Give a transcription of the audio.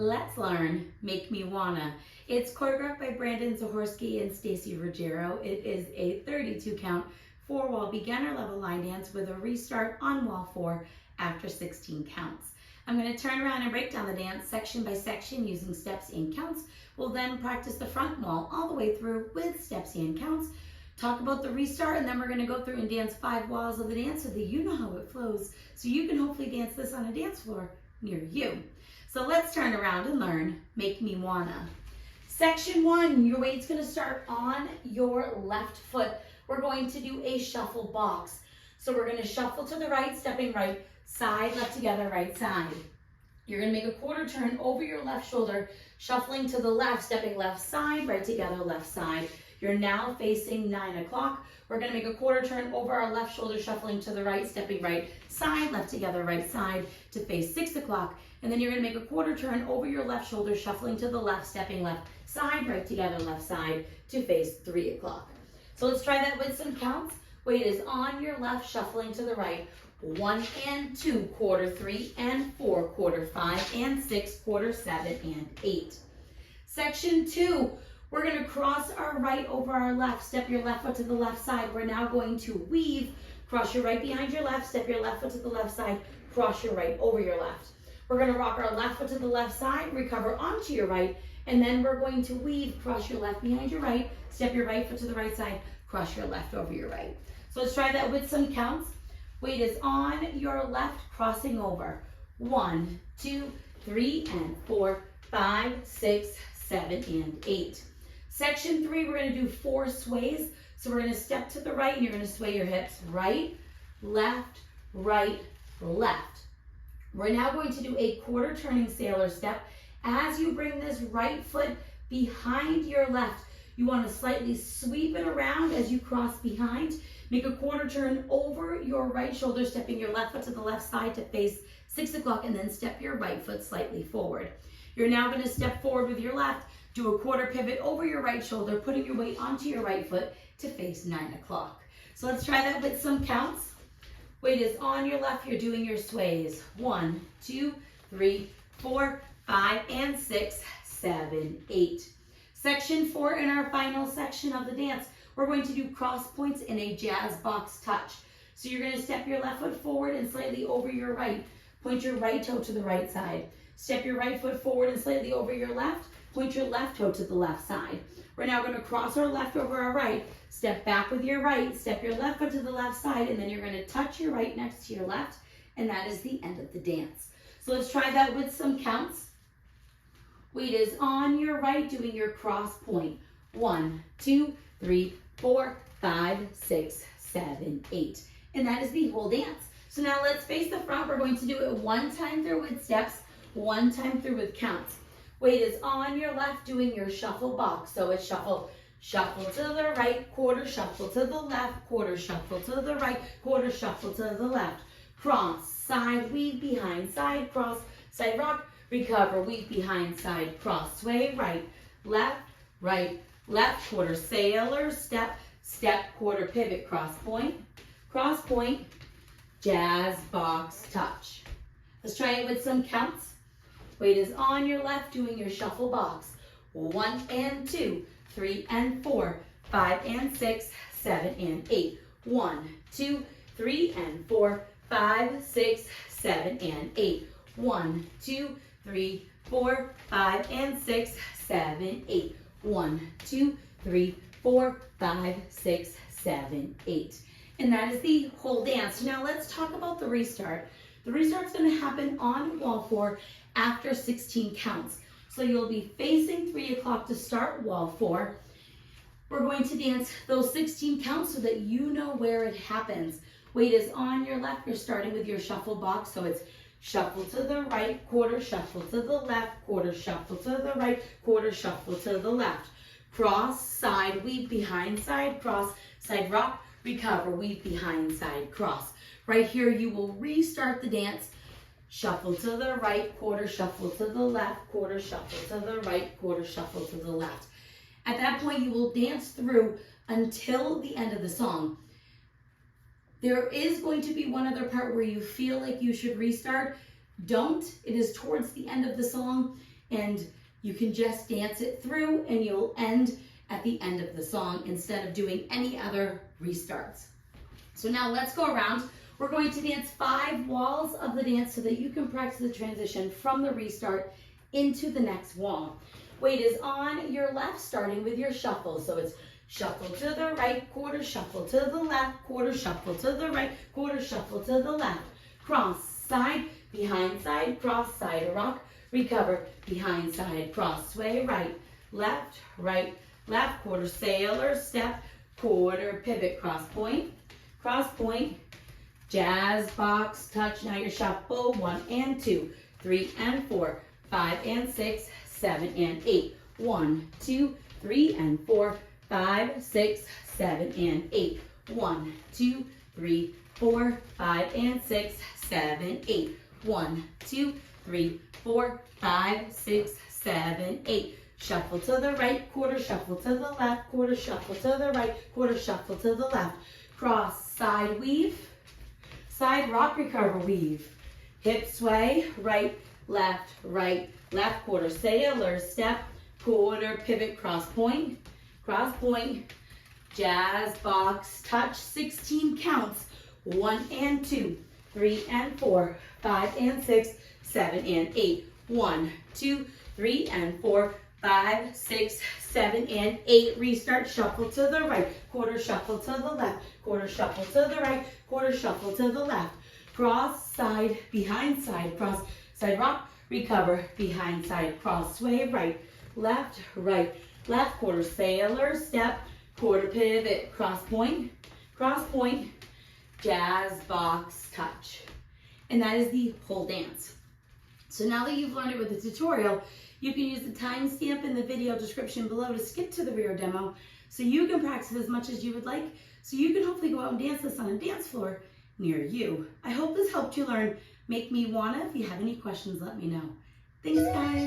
Let's learn Make Me Wanna. It's choreographed by Brandon Zahorsky and Stacy Ruggiero. It is a 32 count, 4-wall beginner level line dance with a restart on wall 4 after 16 counts. I'm going to turn around and break down the dance section by section using steps and counts. We'll then practice the front wall all the way through with steps and counts. Talk about the restart, and then we're going to go through and dance 5 walls of the dance so that you know how it flows, so you can hopefully dance this on a dance floor near you. So let's turn around and learn Make Me Wanna. Section 1, your weight's going to start on your left foot. We're going to do a shuffle box. So we're going to shuffle to the right, stepping right, side, left together, right side. You're going to make a quarter turn over your left shoulder, shuffling to the left, stepping left side, right together, left side. You're now facing 9 o'clock. We're going to make a quarter turn over our left shoulder, shuffling to the right, stepping right side, left together, right side to face 6 o'clock. And then you're going to make a quarter turn over your left shoulder, shuffling to the left, stepping left side, right together, left side to face 3 o'clock. So let's try that with some counts. Weight is on your left, shuffling to the right. 1 and 2, quarter 3 and 4, quarter 5 and 6, quarter 7 and 8. Section 2. We're going to cross our right over our left. Step your left foot to the left side. We're now going to weave. Cross your right behind your left. Step your left foot to the left side. Cross your right over your left. We're going to rock our left foot to the left side. Recover onto your right. And then we're going to weave. Cross your left behind your right. Step your right foot to the right side. Cross your left over your right. So let's try that with some counts. Weight is on your left, crossing over. 1, 2, 3, and 4, 5, 6, 7, and 8. Section 3, we're going to do 4 sways. So we're going to step to the right, and you're going to sway your hips right, left, right, left. We're now going to do a quarter turning sailor step. As you bring this right foot behind your left, you want to slightly sweep it around as you cross behind. Make a quarter turn over your right shoulder, stepping your left foot to the left side to face 6 o'clock, and then step your right foot slightly forward. You're now going to step forward with your left. Do a quarter pivot over your right shoulder, putting your weight onto your right foot to face 9 o'clock. So let's try that with some counts. Weight is on your left. You're doing your sways. 1, 2, 3, 4, 5, and 6, 7, 8. Section 4 in our final section of the dance. We're going to do cross points in a jazz box touch. So you're going to step your left foot forward and slightly over your right. Point your right toe to the right side. Step your right foot forward and slightly over your left. Point your left toe to the left side. We're now going to cross our left over our right. Step back with your right. Step your left foot to the left side, and then you're going to touch your right next to your left, and that is the end of the dance. So let's try that with some counts. Weight is on your right, doing your cross point. 1, 2, 3, 4, 5, 6, 7, 8. And that is the whole dance. So now let's face the front. We're going to do it 1 time through with steps, 1 time through with counts. Weight is on your left, doing your shuffle box. So it's shuffle, shuffle to the right, quarter shuffle to the left, quarter shuffle to the right, quarter shuffle to the left. Cross, side, weave behind, side, cross, side rock, recover, weave behind, side, cross, sway, right, left, quarter sailor, step, step, quarter pivot, cross point, jazz box touch. Let's try it with some counts. Weight is on your left, doing your shuffle box. 1 and 2, 3 and 4, 5 and 6, 7 and 8. 1, 2, 3 and 4, 5, 6, 7 and 8. 1, 2, 3, 4, 5 and 6, 7, 8. 1, 2, 3, 4, 5, 6, 7, 8. And that is the whole dance. Now let's talk about the restart. The restart is going to happen on wall 4 after 16 counts. So you'll be facing 3 o'clock to start wall 4. We're going to dance those 16 counts so that you know where it happens. Weight is on your left. You're starting with your shuffle box. So it's shuffle to the right, quarter shuffle to the left, quarter shuffle to the right, quarter shuffle to the left. Cross, side, weave behind, side, cross, side rock, recover, weave behind, side, cross. Right here you will restart the dance. Shuffle to the right, quarter shuffle to the left, quarter shuffle to the right, quarter shuffle to the left. At that point, you will dance through until the end of the song. There is going to be one other part where you feel like you should restart. Don't. It is towards the end of the song. and you can just dance it through and you'll end at the end of the song instead of doing any other restarts. So now let's go around. We're going to dance 5 walls of the dance so that you can practice the transition from the restart into the next wall. Weight is on your left, starting with your shuffle. So it's shuffle to the right, quarter shuffle to the left, quarter shuffle to the right, quarter shuffle to the left. Cross, side, behind side, cross, side, rock, recover, behind side, cross, sway, right, left, quarter sailor, step, quarter pivot, cross point, jazz box, touch. Now your shuffle, 1 and 2, 3 and 4, 5 and 6, 7 and 8. 1, 2, 3 and 4, 5, 6, 7 and 8. 1, 2, 3, 4, 5 and 6, 7, 8. 1, 2, 3, 4, 5, 6, 7, 8. Shuffle to the right, quarter shuffle to the left, quarter shuffle to the right, quarter shuffle to the left. Cross, side weave, side rock, recover, weave. Hip sway, right, left, quarter sailor, step, quarter pivot, cross point, jazz box, touch, 16 counts. 1 and 2, 3 and 4, 5 and 6, 7 and 8. 1, 2, 3 and 4, 5, 6, 7 and 8. Restart, shuffle to the right, quarter shuffle to the left, quarter shuffle to the right, quarter shuffle to the left. Cross, side, behind side, cross, side rock, recover, behind side, cross, sway, right, left, quarter sailor, step, quarter pivot, cross point, jazz box, touch. And that is the whole dance. So now that you've learned it with the tutorial, you can use the timestamp in the video description below to skip to the rear demo so you can practice as much as you would like, so you can hopefully go out and dance this on a dance floor near you. I hope this helped you learn Make Me Wanna. If you have any questions, let me know. Thanks, guys.